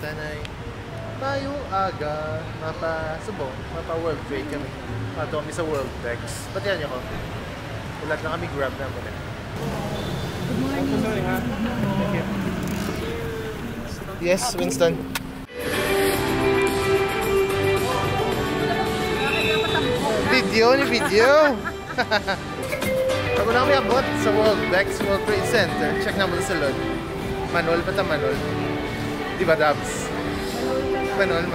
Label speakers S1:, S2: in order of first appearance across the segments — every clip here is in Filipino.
S1: nanay. Tayo aga, mapa-subong, mapa-World Trade kami. Pato kami sa World Tex. Pati yan ako. Ulat na kami, grab na muna.
S2: Good morning.
S1: Thank you. Yes, Winston. Video. Bago na kami abot sa World Trade Center. Check na muna sa load. Manual pa ta manual. Di ba, Dabs? Manual.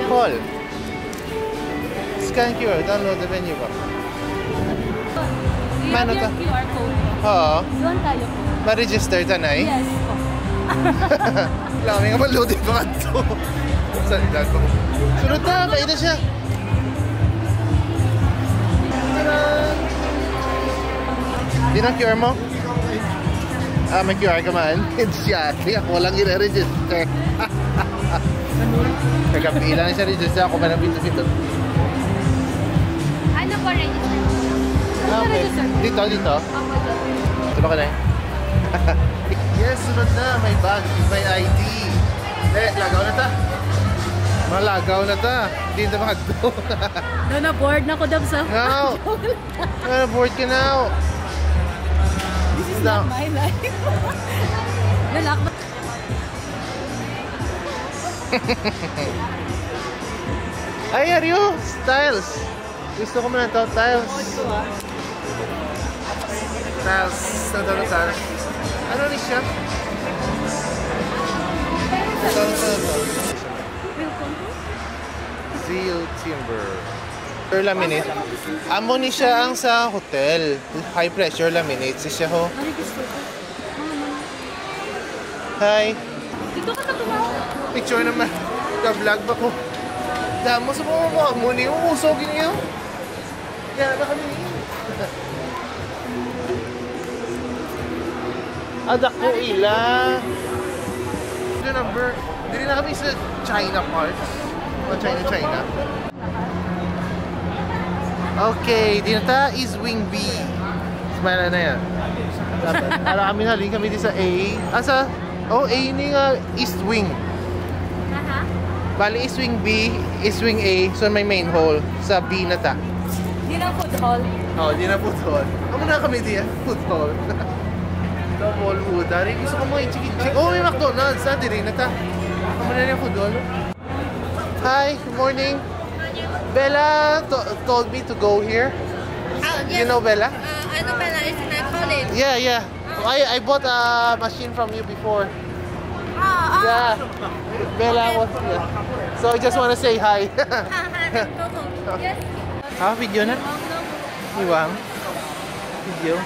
S1: Call. Scan QR. Download the venue ba? Mano ta?
S2: QR code.
S1: Oo.
S2: Doon tayo po.
S1: Ma-register ta na eh?
S2: Yes po.
S1: Kami nga mag-loading pa ito. Saan ko? Sunod na, kain na siya. Di na QR mo? Ah, may QR ka man? Siya, ako walang i-register. Kagapila na siya register, ako pa na pinto-pinto.
S2: Ano po register?
S1: Ah, okay. Dito. Ito ba ka na eh? Yes, sunod na. May bag, may ID. Lagaw na ta. Malagaw na ta. Hindi na magdo.
S2: Na-board na ko dam sa...
S1: No. Na-board ka now.
S2: This is not my life. Nalak ba?
S1: Ay, Aryo! Styles! Gusto ko muna ito, Styles. Styles. Ano ni siya? Ito. Zeal Timber. Laminate. Amo ni siya ang sa hotel. High pressure laminate siya ho.
S2: Ay, gusto ko.
S1: Hi.
S2: Dito ka natumawa.
S1: Picture naman. Ka-vlog ba ko? Damo sa mga mga muni. Uusogin niyo. Kaya na kami. Adak ko ila. The number. Dili na kami sa China parts. O China. Okay, dinata is wing B. Smile na yan. Para kami naling kami di sa A. Asa? Oh, A ni nga East Wing. Bali, East Wing B, East Wing A. So may main hall. Sa B na ta.
S2: Di na food hall.
S1: Oh, di na food hall. Amo na kami di food hall. Double food. Dari, gusto ko mga i-chick. Oh, may McDonald's. Di rin na ta. Amo na yung food hall. Hi, good morning. Bella told me to go here.
S2: Oh, yes.
S1: You know Bella?
S2: I know Bella is in college.
S1: Yeah. I bought a machine from you before. Yeah. Bella was yeah. So I just want to say hi.
S2: Yes.
S1: Video na? Iwang? Video?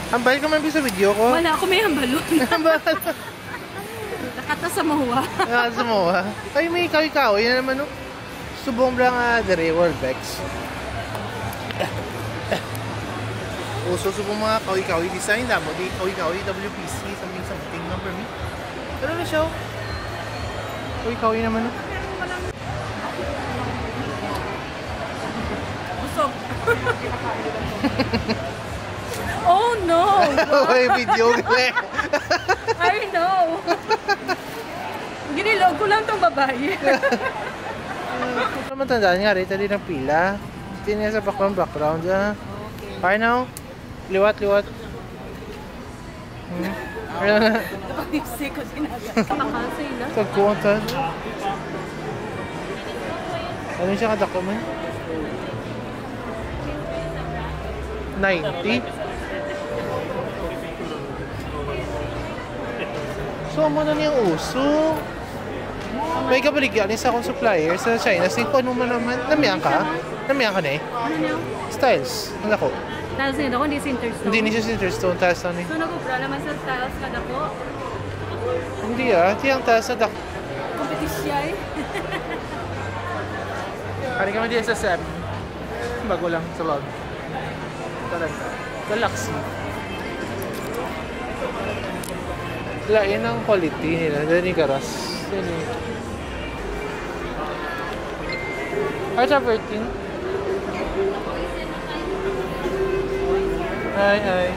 S1: Hambal ka man sa video ko?
S2: Wala ako, may hambalon. Nakata sa mahuwa.
S1: Nakata sa mahuwa? Ay, may kawi-kawi na naman, no? Subong lang dere World Bex. Subong mga kawi-kawi design damo. Di kawi-kawi WPC, something number me. Pero na siya, kawi-kawi naman, no?
S2: Busog. Oh no!
S1: May video gali.
S2: I know! Ginilog ko lang tong babae.
S1: Ano matandaan nga rin, tali ng pila. Hindi niya sa background. Okay now? Liwat.
S2: Napag-isip ko sinaga. Makasay na.
S1: Tagkuwantad. Ano siya kadako man? 90? So, mo na niyang uso. May kabaligyan sa akong supplier sa China. Singko ano man naman. Namiyan ka na eh.
S2: Ano niyo?
S1: Styles. Ano ko?
S2: Tiles nito, hindi Sinterstone.
S1: Hindi niya Sinterstone. Tiles na ni.
S2: So, nag-upra naman sa tiles ka na po?
S1: Hindi Hindi ang tiles na dako.
S2: Kompetisya eh.
S1: Hari kami di SSM. Bago lang sa log. Talaga. Galaxy. Lain ang quality nila. Dani garas. Dani. Arta 13. Ay.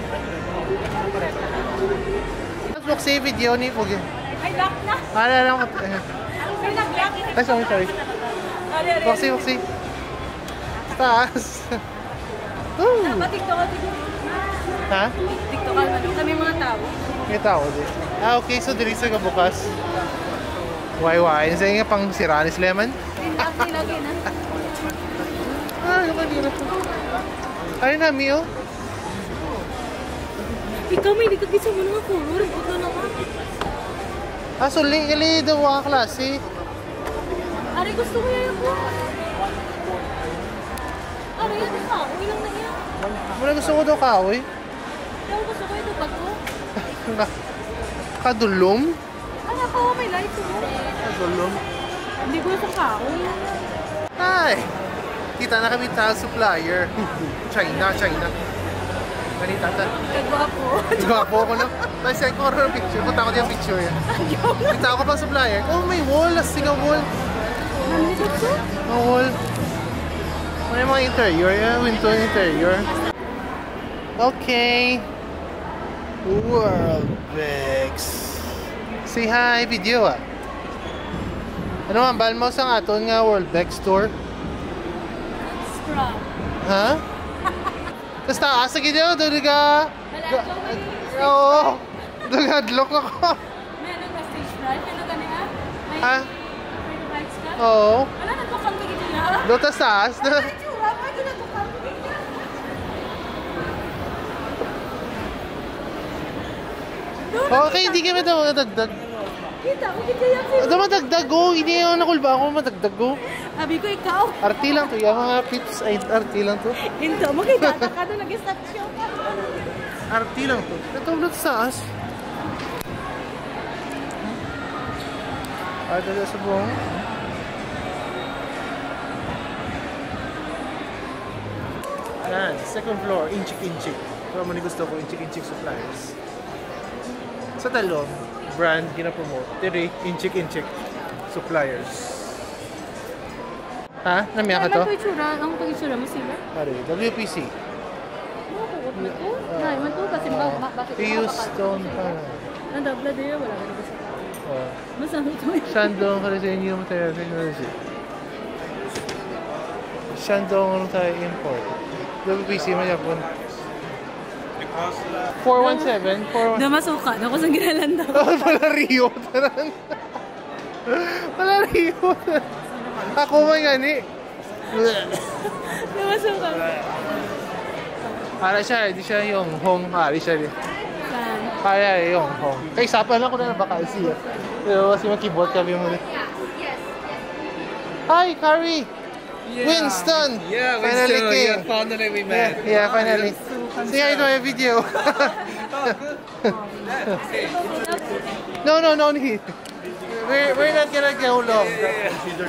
S1: Look sa video ni Pugi.
S2: Ay, Nag-lock na.
S1: Alala ko.
S2: May nag-lock.
S1: Ay, sorry. Foxy. Taas.
S2: TikTok.
S1: Ha?
S2: TikTok kami mga tao.
S1: May tao din. Okay. So, dili sa bukas. Why? Sa nga pang siranis lemon?
S2: Lagi na.
S1: Ano ba dito? Ay na, Mio?
S2: Ikaw may bigag-isa mo mga color. Buto na ka.
S1: So ili daw ang klase.
S2: Ari, gusto ko yan po. Ari, yan ka. Uy lang na yan.
S1: Muna gusto ko daw kahoy.
S2: Pero gusto ko ito bago.
S1: Kadulom?
S2: Ano pa, may light mo.
S1: Kadulom?
S2: Hindi ko sa kahoy.
S1: Ay! Kita na kami tayo supplier. China. Ganita ta.
S2: Kagwapo.
S1: Gwapo ako na. Tapos send ko ng picture. Punta ko din yung picture yan. Kita ko pang supplier. Oh, may wall. Asting ang wall.
S2: Namilikot ko?
S1: Ang wall. May mga interior. Window interior. Okay. World Bex. Say hi, video Ano ang balmo sa aton nga World Bex store?
S2: Scrub.
S1: Ha? Tapos taas sa gidyo, doon ka... Oo, doon ako.
S2: May ano ka stage right? Ano ka niya? May
S1: Ha?
S2: rights ka?
S1: Oo.
S2: Wala na tukang bigit niya.
S1: Doon taas.
S2: Ay, tsura. Ay, ginatukang bigit niya.
S1: Okay, hindi kami daw madagdag.
S2: Kita ko, kita yan sa'yo.
S1: Ito madagdag ko, hindi yung nakulba ako madagdag ko.
S2: Sabi ko, ikaw.
S1: Arti lang to, yung mga pips ay arti lang to.
S2: Hinto, makikita ka doon, nag-statue ka.
S1: Arti lang to. Ito ulit sa as. Ay, ito sa buong. Yan, second floor, inchik. Pero mani gusto ko, inchik suppliers. Sa talong, brand gina-promote. Tiri, inchik suppliers. Ha? Namiya ka to?
S2: Ano itsura? Ang pag-itsura mo sila?
S1: Pare, WPC.
S2: Ano ko ito? Nay, man to kasi bakit
S1: Fuse stone pa.
S2: Ang dabla din, wala ka na sa
S1: Oh.
S2: masano to?
S1: Shandong ka rin sa inyo tayo technology. Shandong tayo import. WPC mo Japon. 417.
S2: Namasuka na ako sa ginalanda ko.
S1: Wala Rio. Wala Rio. Ako man gani.
S2: Namasuka.
S1: Para siya, di siya yung hong. Hari siya.
S2: Saan?
S1: Kaya yung hong. Kaya isapan lang ko na vacancy. Pero kasi mag-keyboard kami muna. Hi, Carrie!
S3: Yeah.
S1: Winston!
S3: Yeah,
S1: Finally
S3: Winston.
S1: came.
S3: Yeah, finally we met.
S1: Yeah, finally. Say hi to my video. No need. We're not gonna go long.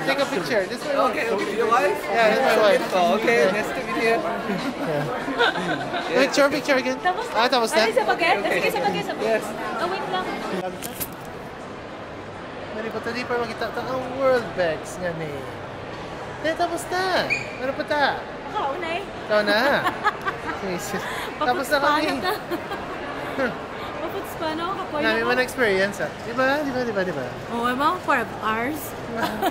S1: Take a picture. This is my wife.
S3: Okay, with your wife?
S1: Yeah, that's my wife.
S3: Oh, okay, nice to meet you.
S1: Picture again. Tapos na?
S2: Ay, sa baget? Sige, sa baget.
S3: Yes.
S2: Oh, wait lang.
S1: Mari pa tadi pa makita ang World Bex nga ni. Tapos na. Ano pa ta?
S2: Ako, unay.
S1: Ikaw na. Tapos na kami.
S2: Paputs pa, no? Kapoy
S1: Nami
S2: ako.
S1: man experience Di ba?
S2: Oo, mga 5 hours.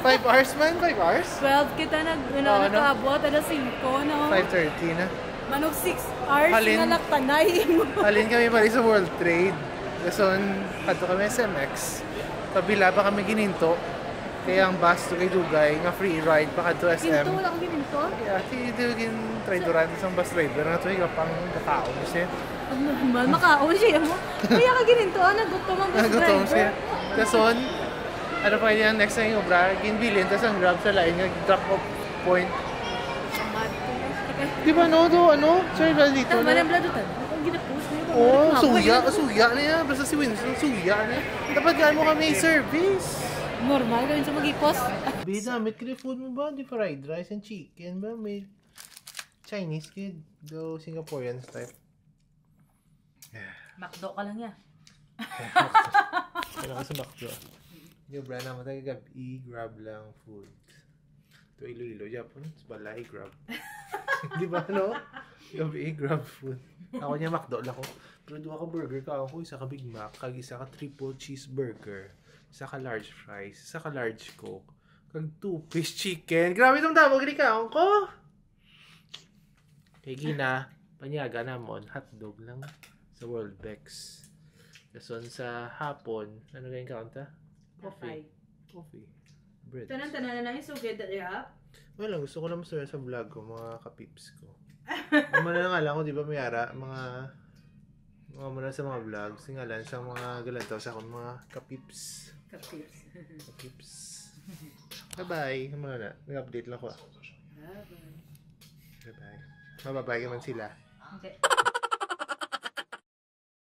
S1: 5 hours man? 5 hours?
S2: 12 kita nakaabot. Ano, 5, no?
S1: 5:30 na.
S2: Manog 6 hours
S1: Halin.
S2: na laktanay mo.
S1: Halin kami pala sa World Trade. Kason, kadto kami SMX. Kabila pa kami gininto. Kaya ang bus to kay Dugay, nga free ride pa kadto SM.
S2: Pinto, wala kong gininto.
S1: Yeah, si Dugin traderan isang bus driver nga to pang kakao siya.
S2: Ang normal, makaon siya mo. Kaya ka gininto, nagutom ang bus
S1: Nagutom
S2: driver.
S1: siya. Kason, ano pa yan, next na yung obra, ginbilin, tapos ang grab sa line, yung drop off point. Di ba no, do, ano? Sir, dito
S2: Tama
S1: na.
S2: ng bladutan. Ang ginapost niya.
S1: Oo, suya niya. Basta si Winston, suya niya. Dapat gaan mo kami service.
S2: Normal, gawin sa mag-i-post.
S1: Bida, may food mo ba? Di fried rice and chicken ba? May Chinese kid. Though Singaporean type.
S2: Makdo ka lang yan.
S1: Kailangan sa bakdo. Yung brand naman tayo gabi, grab lang food. Ito Iloilo, Japon. Balay, grab. Di ba, no? Gabi, grab food. Ako niya, McDo lang ako. Pero doon ako burger ka ako, isa ka Big Mac, kag isa ka triple cheeseburger. Isa ka large fries. Isa ka large coke. Kag 2-piece chicken. Grabe itong tawag ni kaon ko. Kay Gina, panyaga namon, hotdog lang sa World Bex. Kason sa hapon, ano ganyan kaon ta? Coffee. Coffee. Bread.
S2: Tanan-tanan na isugid that you have.
S1: Well, gusto ko lang masaya sa vlog ko, mga kapips ko. Ano na nga lang ko, di ba, Mayara, mga muna sa mga vlogs, singalan sa mga galantaw sa akong mga kapips. Kapips. Bye-bye. Ano na, nag-update lang ko. Bye-bye. Bye-bye naman sila.
S2: Okay.